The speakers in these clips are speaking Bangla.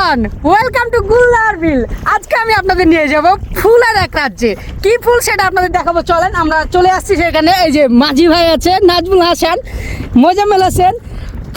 এভরিওয়ান, ওয়েলকাম টু গুলদার বিল। আজকে আমি আপনাদের নিয়ে যাব ফুলের এক রাজ্যে। কি ফুল সেটা আপনাদের দেখাবো, চলেন। আমরা চলে আসছি সেখানে। এই যে মাঝি ভাই আছে, নাজমুল হাসান, মোজাম্মেল হোসেন,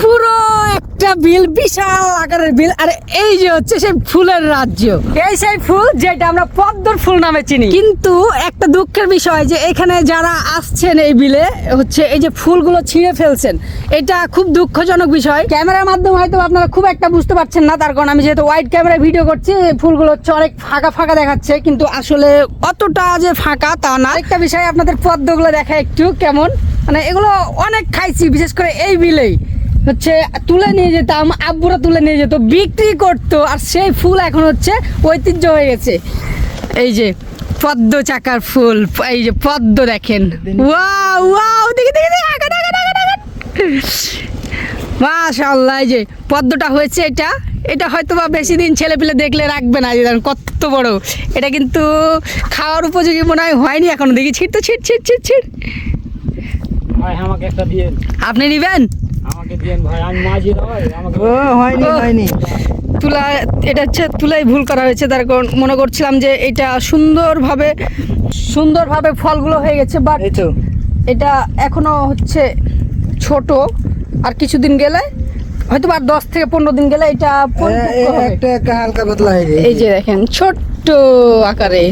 পুরো একটা বিল, বিশাল আকারের বিল। আর এই যে হচ্ছে সেই ফুলের রাজ্য, এই সেই ফুল যেটা আমরা পদ্মর ফুল নামে চিনি। কিন্তু একটা দুঃখের বিষয় যে এখানে যারা আসছেন এই বিলে হচ্ছে এই যে ফুলগুলো ছিঁড়ে ফেলছেন, এটা খুব দুঃখজনক বিষয়। ক্যামেরার মাধ্যমে হয়তো আপনারা খুব একটা বুঝতে পারছেন না, তার কারণ আমি যেহেতু ওয়াইড ক্যামেরায় ভিডিও করছি, এই ফুলগুলো হচ্ছে অনেক ফাঁকা ফাঁকা দেখাচ্ছে, কিন্তু আসলে অতটা যে ফাঁকা তা না। একটা বিষয় আপনাদের পদ্মগুলো দেখা একটু কেমন, মানে এগুলো অনেক খাইছি, বিশেষ করে এই বিলেই হচ্ছে তুলে নিয়ে যেতাম, আব্বুরা তুলে নিয়ে যেত, বিক্রি করতো। আর সেই ফুল এখন হচ্ছে ঐতিহ্য হয়ে গেছে। এই যে পদ্ম চাকার ফুল, এই যে পদ্ম দেখেন, ওয়াও ওয়াও, দেখি দেখি দেখি, আগান আগান আগান আগান, মাশাআল্লাহ। এই যে পদ্মটা হয়েছে, এটা হয়তো বা বেশি দিন ছেলে পেলে দেখলে রাখবে না। যে কত বড়, এটা কিন্তু খাওয়ার উপযোগী মনে হয়নি এখনো। দেখি ছিট তো ছিট ছিট ছিট ছিট। ভাই আমাকে একটা দিয়ে, আপনি নিবেন? আমাকে দিয়েন ভাই, আমি মাঝি নয়, আমাকে হয়নি তুলা, এটা হচ্ছে তুলাই ভুল করা হয়েছে। তার কারণ মনে করছিলাম যে এটা সুন্দরভাবে ফলগুলো হয়ে গেছে, বাট এটা এখনো হচ্ছে ছোট। আর কিছুদিন গেলে হয়তো আর 10 থেকে 15 দিন গেলে এটা একটা হালকা পাতলা হয়ে যায়। এই যে দেখেন ছোট্ট আকারে।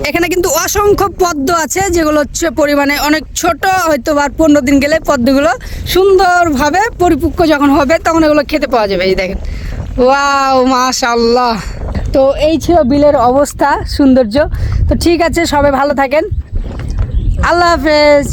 এখানে কিন্তু অসংখ্য পদ্ম আছে, যেগুলো হচ্ছে পরিমাণে অনেক ছোট, হয়তো আর 15 দিন গেলে পদ্মগুলো সুন্দরভাবে পরিপক্ক যখন হবে তখন এগুলো খেতে পাওয়া যাবে। এই দেখেন, ওয়াও মাশাআল্লাহ। তো এই ছিল বিলের অবস্থা, সৌন্দর্য। তো ঠিক আছে, সবাই ভালো থাকেন, আল্লাহ হাফেজ।